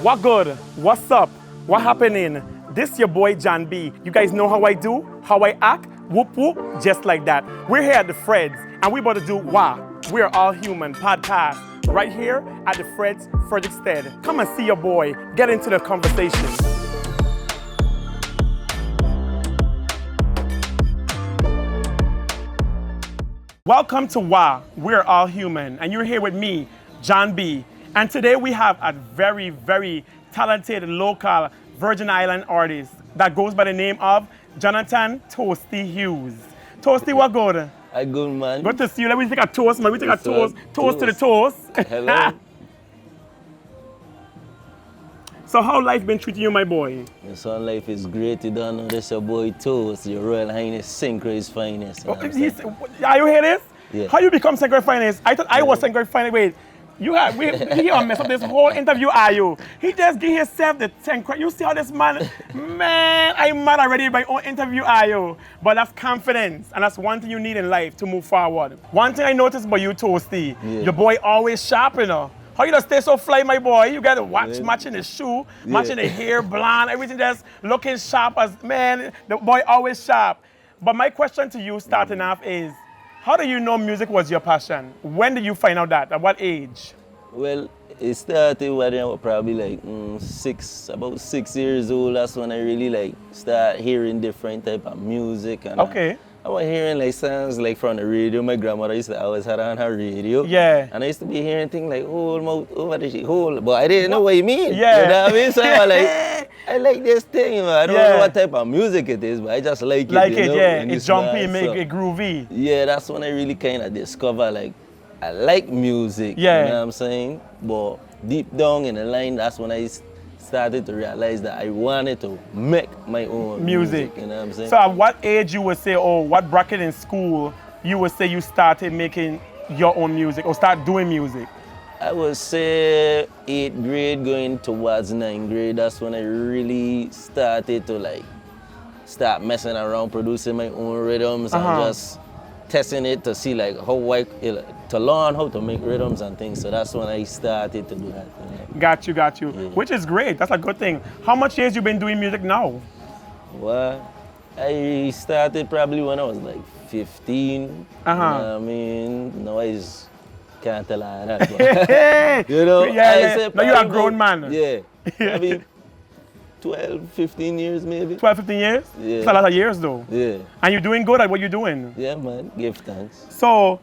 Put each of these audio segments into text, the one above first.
What good? What's up? What happening? This your boy John B. You guys know how I do, how I act, whoop whoop, just like that. We're here at the Freds, and we're about to do WAAH, We're All Human podcast, right here at the Freds, Frederiksted. Come and see your boy, get into the conversation. Welcome to WAAH, We're All Human, and you're here with me, John B. And today we have a very, very talented local Virgin Island artist that goes by the name of Jonathan Toasty Hughes. Toasty, what good? I good, man. Good to see you. Let me take a toast, man. We take a toast. Toast to the toast. Hello. So how life been treating you, my boy? Your son life is great. You don't know this your boy Toast, your Royal Highness Synchro's finest. You know Are you hear this? Yeah. How you become Synchro finest? I thought I was Synchro finest. Wait. We mess up this whole interview, are you? He just give himself the 10 credit. You see how this man, I'm mad already by my own interview, are you? But that's confidence, and that's one thing you need in life to move forward. One thing I noticed about you, Toasty, your boy always sharp, you know. How you just stay so fly, my boy? You got to watch, matching the shoe, matching the hair, blonde, everything just looking sharp as, man, the boy always sharp. But my question to you starting off is, how do you know music was your passion? When did you find out that? At what age? Well, it started when I was probably like about 6 years old. That's when I really like start hearing different type of music. And Okay. I was hearing like sounds like from the radio. My grandmother used to always have on her radio. Yeah. And I used to be hearing things like whole mouth over the shit, whole, but I didn't know what you mean. Yeah. You know what I mean? So I was like, I like this thing, man. I don't know what type of music it is, but I just like it. Like you it, know? yeah. And It's it's jumpy, nice, make so- it groovy. Yeah, that's when I really kind of discover like I like music. Yeah. You know what I'm saying? But deep down in the line, that's when I started to realize that I wanted to make my own music. You know what I'm saying? So at what age you would say, or what bracket in school you would say you started making your own music or start doing music? I would say 8th grade going towards 9th grade. That's when I really started to like start messing around, producing my own rhythms and just testing it to see like to learn how to make rhythms and things. So that's when I started to do that. You know? Got you. Yeah. Which is great. That's a good thing. How much years you been doing music now? Well, I started probably when I was like 15. You know what I mean? Now I just can't tell her that. But, you know, Yeah. Now you're a grown man. Yeah. Maybe 12, 15 years maybe. 12, 15 years? Yeah. That's a lot of years though. Yeah. And you're doing good at what you're doing. Yeah, man. Give thanks. So,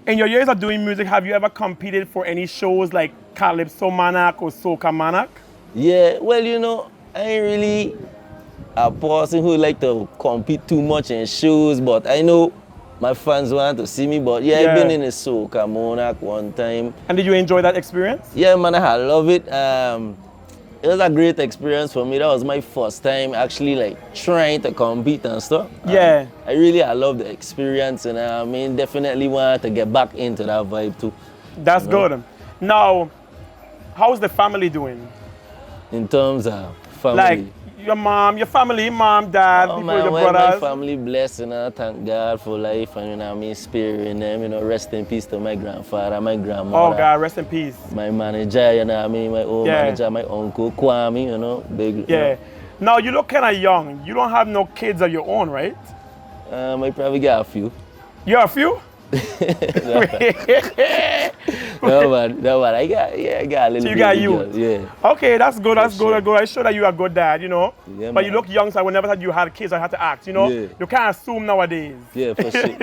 in your years of doing music, have you ever competed for any shows like Calypso Monarch or Soca Monarch? Yeah, well, you know, I ain't really a person who like to compete too much in shows, but I know my fans want to see me. But yeah, I've been in a Soca Monarch one time. And did you enjoy that experience? Yeah, man, I love it. It was a great experience for me. That was my first time actually like trying to compete and stuff. Yeah. I love the experience, and I mean, definitely want to get back into that vibe too. That's good. Now, how's the family doing? In terms of family. Like your family, mom, dad, Oh people, man, your well, brothers. my family blessed, and I thank God for life, and you know, I mean, sparing them, you know, rest in peace to my grandfather, my grandmother. Oh God, rest in peace. My manager, you know, I mean, my old manager, my uncle Kwame, you know, big. Yeah. You know. Now you look kind of young. You don't have no kids of your own, right? I probably got a few. You have a few? No man, I got a little. So you got baby you. girl, yeah. Okay, that's good. That's good. I show that you are a good dad, you know. Yeah, but you man. look young, so I would never thought you had kids. I had to ask, you know. Yeah. You can't assume nowadays. Yeah, for sure.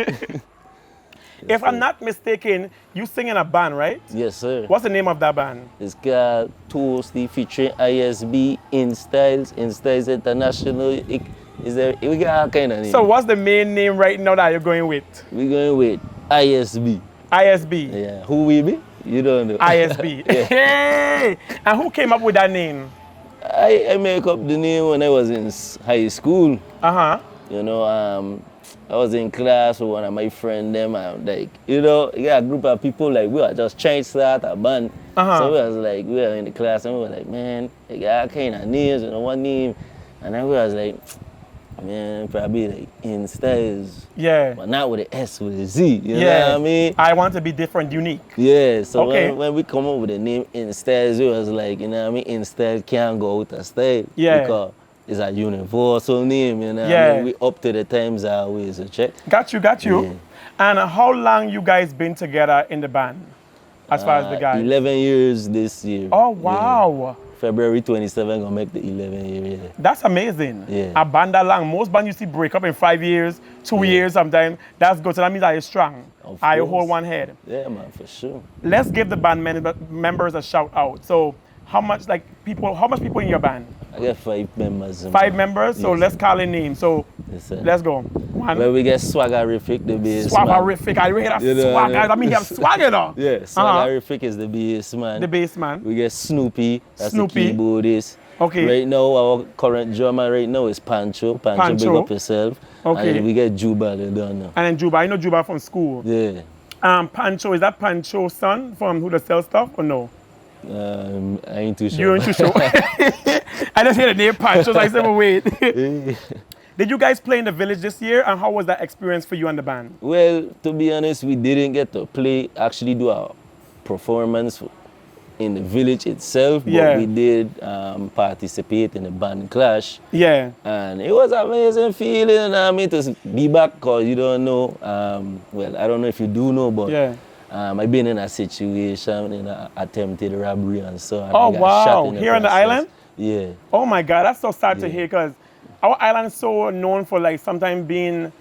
If I'm not mistaken, you sing in a band, right? Yes, sir. What's the name of that band? It's called Toasty featuring ISB, InStyle International. We got all kind of names. So what's the main name right now that you're going with? We're going with ISB. ISB. Yeah. Who we be? You don't know. ISB. Hey! And who came up with that name? I make up the name when I was in high school. You know, I was in class with one of my friends, them, and like, you know, you got a group of people, like, we were just trying to start a band. So we were in the class, and we were like, man, they got all kind of names, you know, one name. And then we was like, Man, probably like InStyle. Yeah. But not with an S, with a Z. You know Yeah. what I mean? I want to be different, unique. Yeah, so Okay. when we come up with the name InStyle, it was like, you know what I mean? InStyle can't go out of style. Yeah. Because it's a universal name, you know what Yeah. I mean? We up to the times always, so check. Got you. Yeah. And how long you guys been together in the band? As far as the guys? 11 years this year. Oh, wow. Yeah. February 27 gonna make the 11 year, yeah. That's amazing. Yeah. A band that long. Most bands you see break up in 5 years, 2 years sometimes. That's good. So that means that you're strong. Of I course. hold one head. Yeah, man, for sure. Let's give the band members a shout out. So how much people in your band? I got 5 members. 5 members, so Yes. let's call in names. So Yes, sir. let's go. One. Well, we get Swaggerific, the bass man. Swaggerific. I hear that You know, swagger. yeah. I mean, you have swagger though. Yeah, Swaggerific is the bass man. The bass man. We get Snoopy, that's Snoopy. the keyboardist. Okay. Right now, our current drummer right now is Pancho. Pancho. Big up yourself. Okay. And we get Juba, you don't know. And then Juba. I know Juba from school. Yeah. Pancho, is that Pancho's son from who the sell stuff or no? I ain't too sure. You ain't too sure. I just hear the name Pancho, so I said, well, wait. Did you guys play in the village this year, and how was that experience for you and the band? Well, to be honest, we didn't get to actually do our performance in the village itself, but Yeah. we did participate in the band clash. Yeah. And it was an amazing feeling, I mean, to be back, because you don't know, well, I don't know if you do know, but Yeah. I've been in a situation, in an attempted robbery and so on. Oh, I got shot wow. in Here on the process. island? Yeah. Oh my God, that's so sad to Yeah. hear, because our island is so known for like sometimes being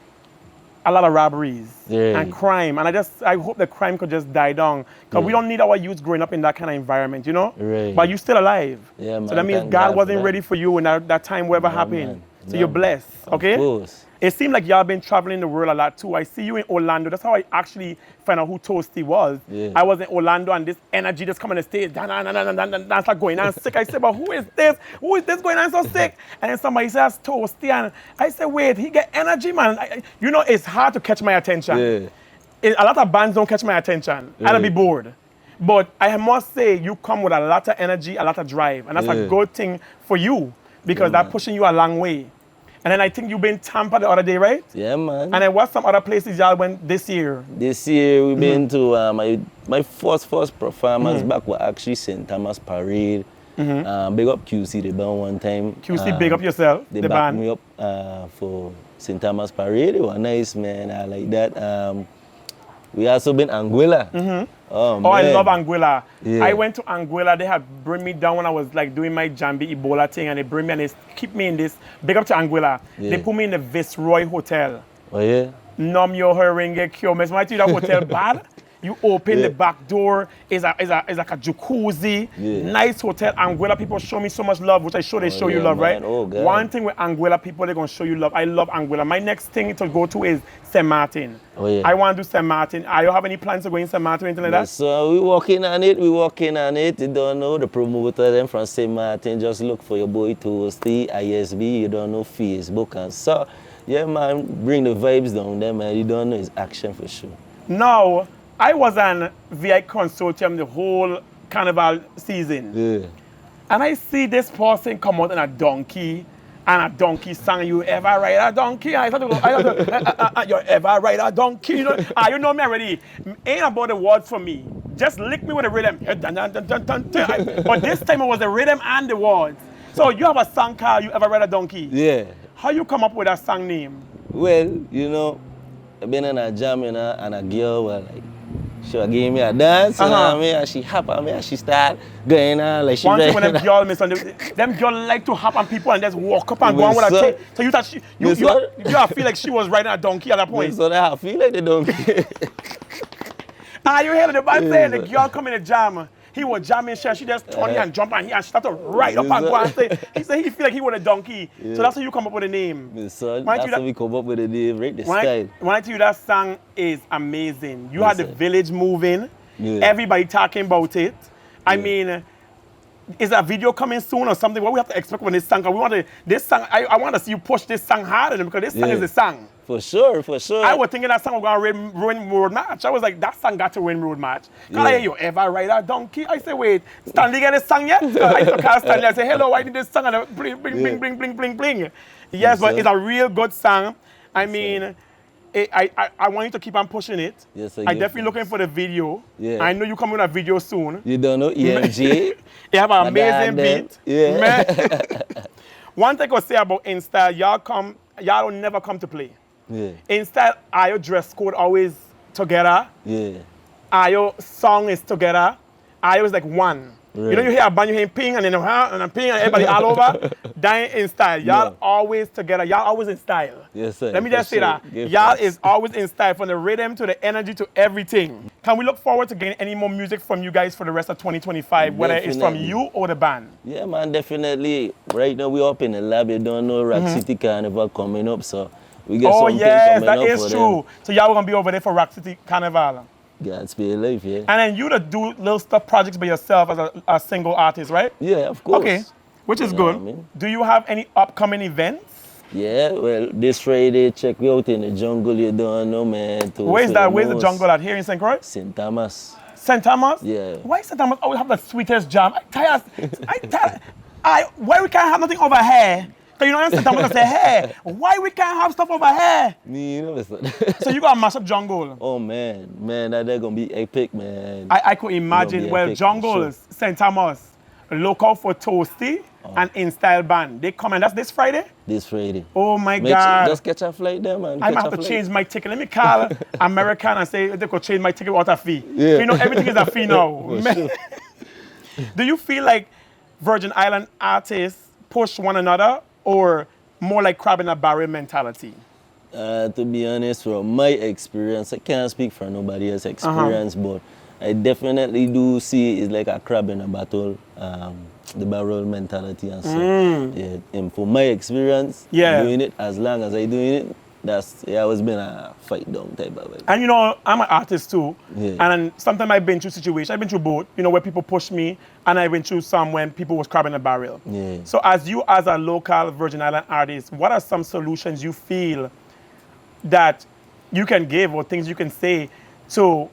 a lot of robberies Yeah. and crime. And I hope the crime could just die down, because we don't need our youth growing up in that kind of environment, you know? Right. But you're still alive. Yeah, man, so that means thank God God wasn't for that. ready for you when that time whatever Yeah, happened. man. So Yeah, you're man. blessed, okay? Of course. It seemed like y'all been traveling the world a lot too. I see you in Orlando. That's how I actually found out who Toasty was. Yeah. I was in Orlando, and this energy just coming on the stage. Dan, start going on sick. I said, but who is this? Who is this going on so sick? And then somebody says Toasty, and I said, wait, he get energy, man. You know, it's hard to catch my attention. Yeah. A lot of bands don't catch my attention. I'll be bored. But I must say, you come with a lot of energy, a lot of drive, and that's a Yeah. good thing for you, because Yeah, that's man. pushing you a long way. And then I think you've been Tampa the other day, right? Yeah, man. And then what some other places y'all went this year? This year we've been to my first performance back was actually St. Thomas Parade. Big up QC, they band one time. QC, big up yourself, They the backed band. me up for St. Thomas Parade. It was nice, man. I like that. We also been Anguilla. Oh, Oh, I man. love Anguilla. Yeah. I went to Anguilla. They had bring me down when I was like doing my Jambi Ebola thing, and they bring me and they keep me in this. Big up to Anguilla. They Yeah. put me in the Viceroy Hotel. Oh, yeah? Numb your haringe, cure me. So I tell you that hotel bad. You open Yeah. the back door, it's like a jacuzzi, Yeah. nice hotel. Anguilla people show me so much love, which they show you yeah, love, man. right? Oh, God. One thing with Anguilla people, they're gonna show you love. I love Anguilla. My next thing to go to is St. Martin. Oh, yeah. I want to do St. Martin. Are you have any plans to go in St. Martin or anything like that? So we working on it. You don't know the promoter them from St. Martin. Just look for your boy Toasty, ISB. You don't know Facebook and so. Yeah, man, bring the vibes down there, man. You don't know it's action for sure. Now, I was on VI Consortium the whole carnival season. Yeah. And I see this person come out in a donkey, and a donkey song, you ever ride a donkey? I thought, you ever ride a donkey? You know me already. Ain't about the words for me. Just lick me with the rhythm. But this time it was the rhythm and the words. So you have a song called You Ever Ride a Donkey? Yeah. How you come up with that song name? Well, you know, I've been in a jam, you know, and a girl was like, she was giving me a dance, you know what I mean? And she hop on me and she start going on like she One thing when ready. them girls them girls like to hop on people and just walk up and go on with a Yes, chain. So you thought Yes, sir. you feel like she was riding a donkey at that point. So that I feel like they don't care. You hear the man saying the Yes. girl come in the jam. He was jamming she just turn here and jump on here and she started to ride up Yes, and go and sir. say, he said he feel like he was a donkey. So that's how you come up with a name. So Mind that's you how that- we come up with the name, right? The When style. I tell you that song is amazing. You Yes, had the sir. village moving, Yeah. everybody talking about it. I mean, is a video coming soon or something? What we have to expect when this song? 'Cause this song, I want to see you push this song harder because this song Yeah. is the song. For sure, for sure. I was thinking that song was going to ruin road match. I was like, that song got to win road match. Cause I hear you ever ride a donkey? I say, wait, Stanley get this song yet? I used to call Stanley. I say, hello, I need this song. And bling, bling, bling, bling, bling, bling, bling. Yes, but it's a real good song. I mean, I want you to keep on pushing it. Yes, I'm definitely looking for the video. Yeah. I know you coming with a video soon. You don't know EMG? You have an amazing beat. Yeah. Man. One thing I could say about InStyle, y'all don't never come to play. Yeah. InStyle, are your dress code always together? Yeah. Are your song is together? Are you like one? Right. You know, you hear a band, you hear ping, and then ping, and everybody all over. Dying in style. Y'all always together. Y'all always in style. Yes, sir. Let me just say that. Y'all is always in style, from the rhythm to the energy to everything. Can we look forward to getting any more music from you guys for the rest of 2025, whether it's from you or the band? Yeah, man, definitely. Right now, we're up in the lab. You don't know Rock City Carnival coming up, so we get something coming up. That is true. So y'all going to be over there for Rock City Carnival. Godspeed life, yeah. And then you to do little stuff projects by yourself as a single artist, right? Yeah, of course. Okay, which is good. What I mean? Do you have any upcoming events? Yeah, well, this Friday, check me out in the jungle. You don't know, man. Where's that? Where's the jungle at? Here in St. Croix? St. Thomas. St. Thomas? Yeah. Why St. Thomas always have the sweetest jam? Why we can't have nothing over here? Because you know, St. Thomas say, hey, why we can't have stuff over here? Me, you know, So you got a massive jungle. Oh, man, they're going to be epic, man. I could imagine. Well, jungles, St. Thomas, look out for Toasty and InStyle band. They come, and that's this Friday? This Friday. Oh, my God. Just catch a flight there, man. I might have to change my ticket. Let me call American and say they could change my ticket without a fee. Yeah. You know, everything is a fee now. Sure. Do you feel like Virgin Island artists push one another, or more like crab in a barrel mentality? To be honest, from my experience, I can't speak for nobody else's experience, but I definitely do see it's like a crab in a battle, the barrel mentality and stuff. Yeah, and for my experience, doing it as long as I doing it, that's always been a fight down type of it. And you know, I'm an artist too. Yeah. And sometimes I've been through situations, I've been through both, you know, where people push me, and I've been through some when people was crabbing a barrel. Yeah. So as you, as a local Virgin Island artist, what are some solutions you feel that you can give, or things you can say to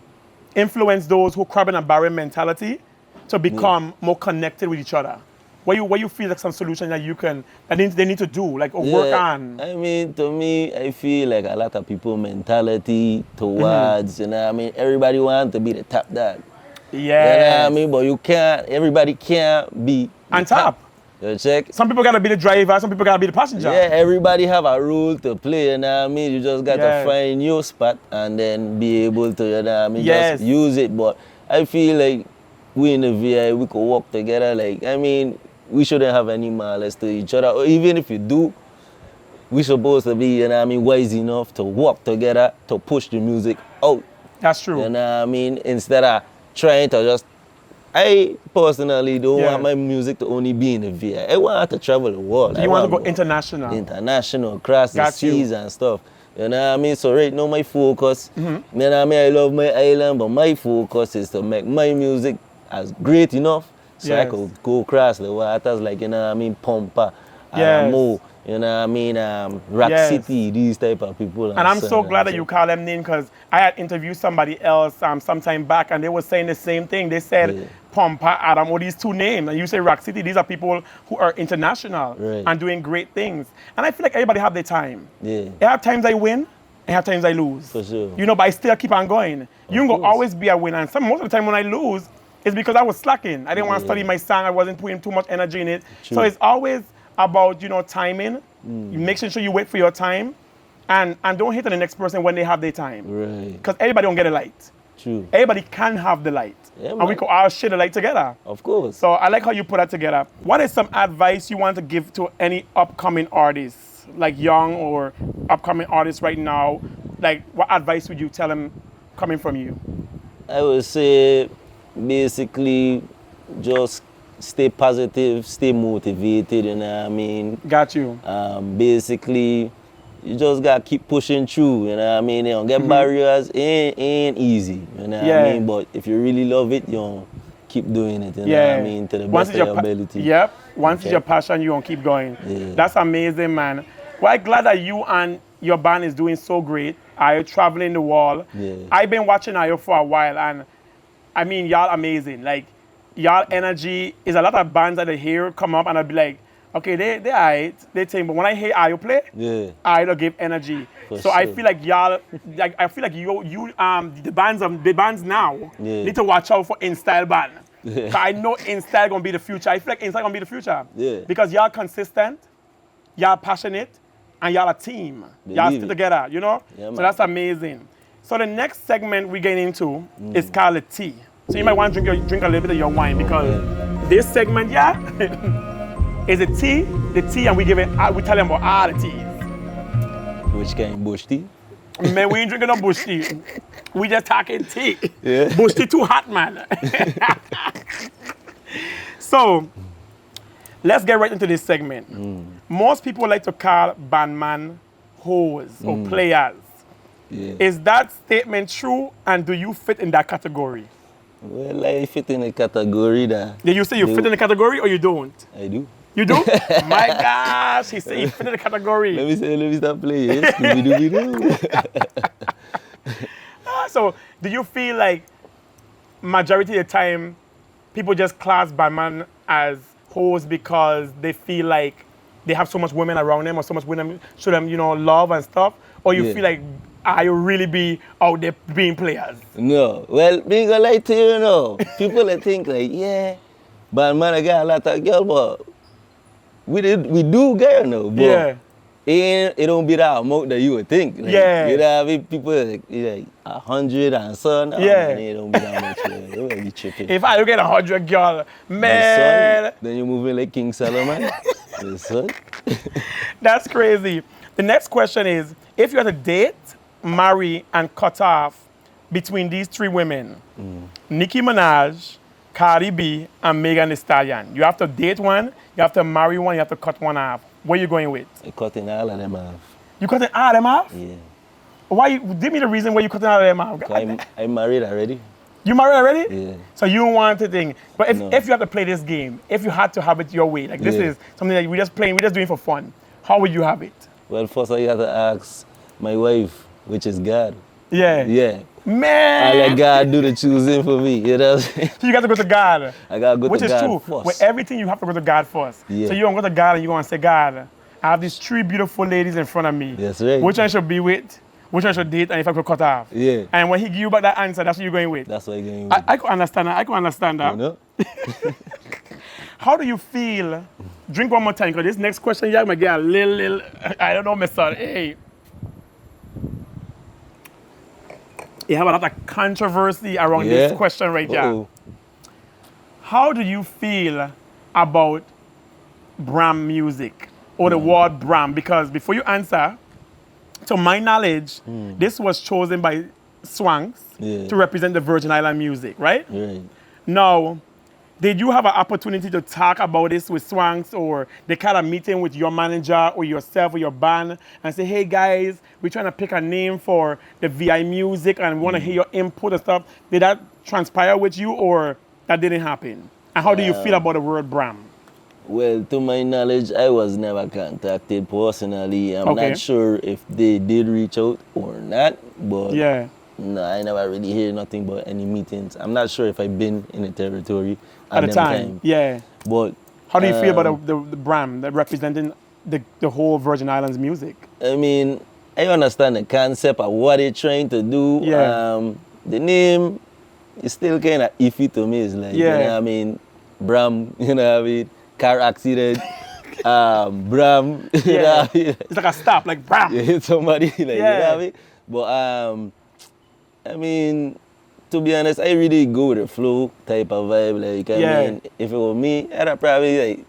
influence those who crab in a barrel mentality to become more connected with each other? What you feel like some solution that you can, that they need to do, like, or work on? I mean, to me, I feel like a lot of people mentality towards, you know what I mean, everybody wants to be the top dog. Yeah. You know what I mean? But you can't, everybody can't be on top. You check? Some people gotta be the driver, some people gotta be the passenger. Yeah, everybody have a role to play, you know what I mean? You just gotta find your spot and then be able to, you know what I mean, just use it. But I feel like we in the VI, we could work together. Like, I mean, we shouldn't have any malice to each other. Or even if you do, we supposed to be, you know what I mean, wise enough to work together to push the music out. That's true. You know what I mean? Instead of trying to just, I personally don't want my music to only be in the VI. I want to travel the world. You want to go international? International, across the seas and stuff. You know what I mean? So right now my focus, you know what I mean, I love my island, but my focus is to make my music as great enough so I could go across the waters, like, you know what I mean, Pampa, Mo, you know what I mean, Rock City, these type of people. And I'm so glad that you call them name, because I had interviewed somebody else some time back, and they were saying the same thing. They said Pampa, Adam, or these two names. And you say Rock City, these are people who are international and doing great things. And I feel like everybody have their time. Yeah. I have times I win, I have times I lose. For sure. You know, but I still keep on going. You can always be a winner. And most of the time when I lose, it's because I was slacking. I didn't want to study my song. I wasn't putting too much energy in it. True. So it's always about, you know, timing. You making sure you wait for your time, and don't hit on the next person when they have their time. Right. Because everybody don't get a light. True. Everybody can have the light. Yeah, and we could all share the light together. Of course. So I like how you put that together. What is some advice you want to give to any upcoming artists, like young or upcoming artists right now? Like, what advice would you tell them coming from you? I would say, basically, just stay positive, stay motivated, you know what I mean? Got you. Basically, you just got to keep pushing through, you know what I mean? You don't get barriers, ain't easy, you know what I mean? But if you really love it, you know, keep doing it, you know what I mean? To the best of your ability. Once it's your passion, you're going to keep going. Yeah. That's amazing, man. Well, I'm glad that you and your band is doing so great. Ayo traveling the world. Yeah. I've been watching Ayo for a while, and I mean, y'all amazing. Like, y'all energy is a lot of bands that I hear come up, and I'll be like, okay, they alright, they think, but when I hear Ayo play, I don't give energy. So I feel like y'all, like I feel like the bands now need to watch out for InStyle band. Cause I know InStyle gonna be the future. I feel like InStyle gonna be the future. Yeah. Because y'all consistent, y'all passionate, and y'all a team. Y'all stick together, you know? Yeah, so that's amazing. So the next segment we get into is called the tea. So you might want to drink a little bit of your wine because this segment, is a tea, the tea, and we tell them about all the teas. Which kind? Bush tea? Man, we ain't drinking no bush tea. We just talking tea. Yeah. Bush tea too hot, man. So, let's get right into this segment. Most people like to call bandman hoes or players. Yeah. Is that statement true, and do you fit in that category? Well, I fit in the category that... Did you say you fit in the category or you don't? I do. You do? My gosh, he said you fit in the category. Let me start playing. Scooby-Dooby-Doo. So, do you feel like majority of the time people just class bandman as hoes because they feel like they have so much women around them or so much women show them, love and stuff? Or you feel like, you really be out there being players? No. Well, being gonna lie to you, people think like, bandman, I got a lot of girls, but we do girl now, but it don't be that amount that you would think. Like, you know, people like 100 and so on. It don't be that much. You will be tripping. If I get 100 girl, man. Then you're moving like King Solomon. That's crazy. The next question is, if you had to date, marry, and cut off between these three women, Nicki Minaj, Cardi B, and Megan Thee Stallion. You have to date one, you have to marry one, you have to cut one off. Where you going with? I'm cutting all of them off. You cutting all of them off? Yeah. Why? Give me the reason why you cutting all of them off. I'm married already. You married already? Yeah. So you don't want to think. But if you have to play this game, if you had to have it your way, like this is something that we're just playing, we're just doing for fun, how would you have it? Well, first I have to ask my wife, which is God. Yeah. Yeah. Man! I let God do the choosing for me, you know? So you got to go to God. I got to go to God first. Which is true. With everything, you have to go to God first. Yeah. So you don't go to God and you're going to say, God, I have these three beautiful ladies in front of me. That's right. Which one should be with? Which one should date? And if I could cut off? Yeah. And when he give you back that answer, that's what you're going with? That's what you're going with. I could understand that. I could understand that. You know? How do you feel? Drink one more time, because this next question, you might get a little, I don't know, Mr. Hey. You have a lot of controversy around this question right here. How do you feel about Bram music or the word Bram? Because before you answer, to my knowledge, this was chosen by Swanks to represent the Virgin Island music, right? Right. Now, did you have an opportunity to talk about this with Swanks, or they kind of meeting with your manager or yourself or your band and say, hey guys, we're trying to pick a name for the VI music and want to hear your input and stuff? Did that transpire with you, or that didn't happen? And how do you feel about the word Bram? Well, to my knowledge, I was never contacted personally. I'm not sure if they did reach out or not, but no, I never really hear nothing about any meetings. I'm not sure if I've been in the territory at the time. Yeah. But how do you feel about the Bram that representing the whole Virgin Islands music? I mean, I understand the concept of what they're trying to do. Yeah. The name is still kind of iffy to me. It's like, you know what I mean, Bram, you know what I mean, car accident, Bram, you know what I mean? It's like a stop, like Bram. You hit somebody, like, you know what I mean? But I mean, to be honest, I really go with the flow type of vibe. Like, I mean, if it were me, I'd probably like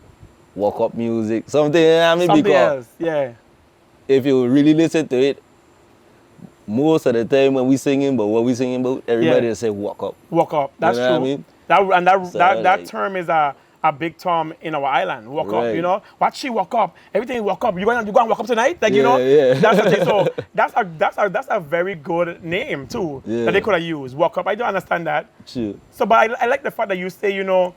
walk up music, something. I mean, something because else, if you really listen to it, most of the time when we singing, but what we singing about, everybody will say walk up. Walk up. That's you know true. What I mean? That term is a big term in our island. Walk up, you know. Watch she walk up. Everything walk up. You going to walk up tonight? Like, you know. That's the thing. So that's a very good name too that they could have used. Walk up. I don't understand that. True. So, but I like the fact that you say, you know,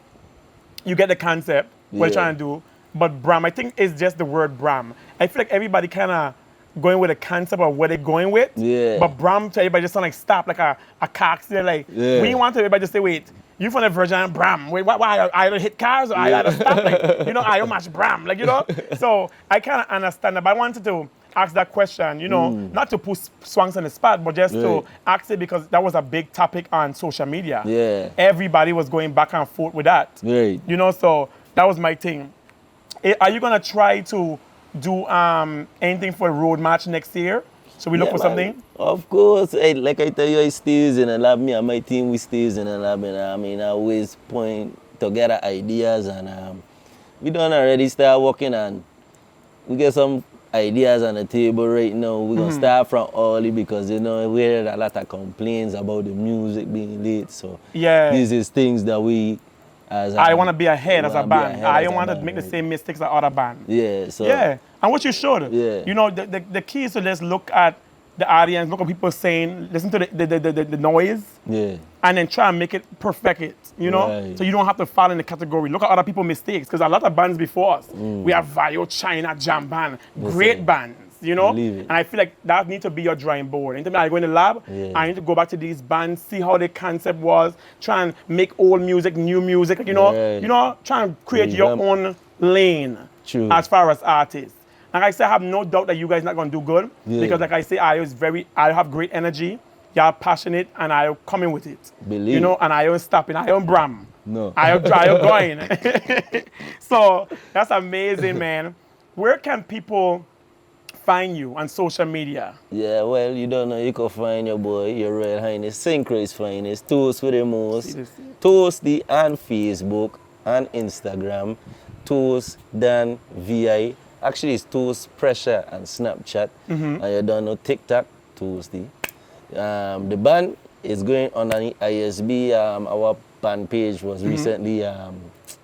you get the concept what you're trying to do. But Bram, I think it's just the word Bram. I feel like everybody kind of going with a concept of what they're going with. Yeah. But Bram to everybody just sound like stop, like a car accident. Like Yeah. we want everybody to say, wait, you from the Virgin Bram? Wait, why I don't hit cars or I don't stop? Like, I don't match Bram. Like, So I kind of understand that, but I wanted to ask that question, not to put Swanks on the spot, but just to ask it because that was a big topic on social media. Yeah. Everybody was going back and forth with that. Right. So that was my thing. Are you gonna try to do anything for the road match next year? So we look for something? Of course. Like I tell you, I stays in a lab. Me and my team, we stays in a lab. And I always point together ideas. And we done already start working on. We get some ideas on the table right now. We're going to start from early because, we heard a lot of complaints about the music being late. So these is things that we... I want to be ahead as a band. I don't want to make the same mistakes as other bands. Yeah, so... Yeah, and what you should. Yeah. The key is to just look at the audience, look at people saying, listen to the noise, and then try and make it, perfect it, Right. So you don't have to fall in the category. Look at other people's mistakes, because a lot of bands before us, we have Vio, China, Jam Band, great bands, And I feel like that needs to be your drawing board. Anytime I go in the lab, I need to go back to these bands, see how the concept was, try and make old music, new music, try and create your own lane as far as artists. Like I said, I have no doubt that you guys are not going to do good because, like I say, I have great energy. Y'all passionate, and I am coming with it. Believe. And I am stopping. I am Bram. No. I am going. So that's amazing, man. Where can people find you on social media? Yeah, well, you don't know. You can find your boy, your Royal Highness, Synchro's Finest, Toast with the most, Toasty on Facebook and Instagram, Toast Dan VI. Actually, it's Toast Pressure and Snapchat. And you don't know TikTok, Toasty. The band is going on an ISB. Our band page was recently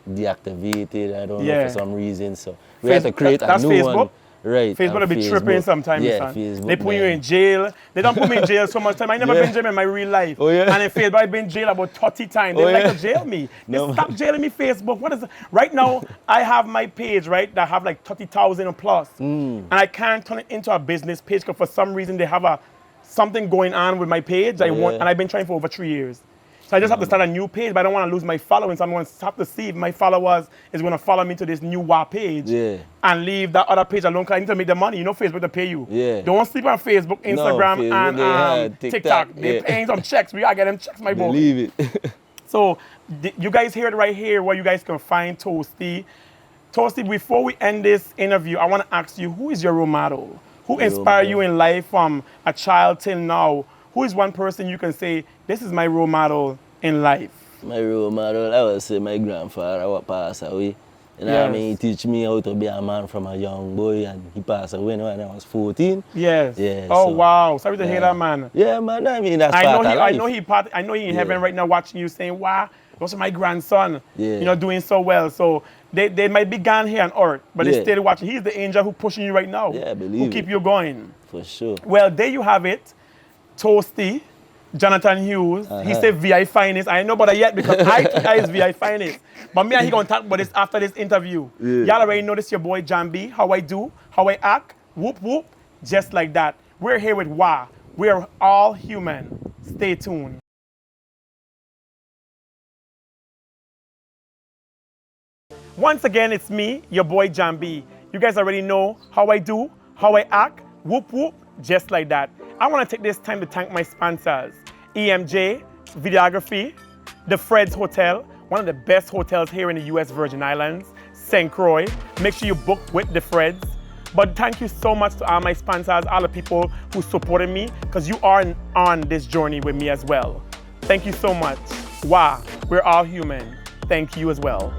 deactivated. I don't know for some reason. So we had to create a new one. Right. Facebook will be tripping sometimes, son. Facebook, they put you in jail. They don't put me in jail so much time. I never been in jail in my real life. Oh, yeah? And in Facebook, I've been in jail about 30 times. They like to jail me. Stop jailing me, Facebook. What is it? Right now, I have my page, right, that have like 30,000 plus. And I can't turn it into a business page because for some reason they have something going on with my page. And I've been trying for over 3 years. So I just have to start a new page, but I don't want to lose my following. So I'm going to have to see if my followers is going to follow me to this new WAAH page and leave that other page alone because I need to make the money. Facebook to pay you. Don't sleep on Facebook, Instagram, and TikTok. They're paying some checks. We got to get them checks, my boy. Believe it. So you guys hear it right here where you guys can find Toasty. Toasty, before we end this interview, I want to ask you, who is your role model? Who inspired you in life from a child till now? Who is one person you can say, this is my role model in life? My role model, I would say my grandfather, who passed away. You know what I mean? He teach me how to be a man from a young boy, and he passed away when I was 14. Yes. Yeah, oh, wow. Sorry to hear that, man. Yeah, man. I mean, that's part of life. I know he in heaven right now watching you saying, wow, those are my grandson, doing so well. So they might be gone here on earth, but they're still watching. He's the angel who's pushing you right now. Yeah, believe who keep you going. For sure. Well, there you have it. Toasty, Jonathan Hughes. He said VI Finest. I ain't know about that yet because I think I is VI Finest. But me and he going to talk about this after this interview. Y'all already know this your boy Jambi, how I do, how I act, whoop whoop, just like that. We're here with WAAH. We're all human. Stay tuned. Once again, it's me, your boy Jambi. You guys already know how I do, how I act, whoop whoop, just like that. I want to take this time to thank my sponsors, EMJ Videography, the Fred's Hotel, one of the best hotels here in the US Virgin Islands, St. Croix. Make sure you book with the Freds. But thank you so much to all my sponsors, all the people who supported me, because you are on this journey with me as well. Thank you so much. WAAH, we're all human. Thank you as well.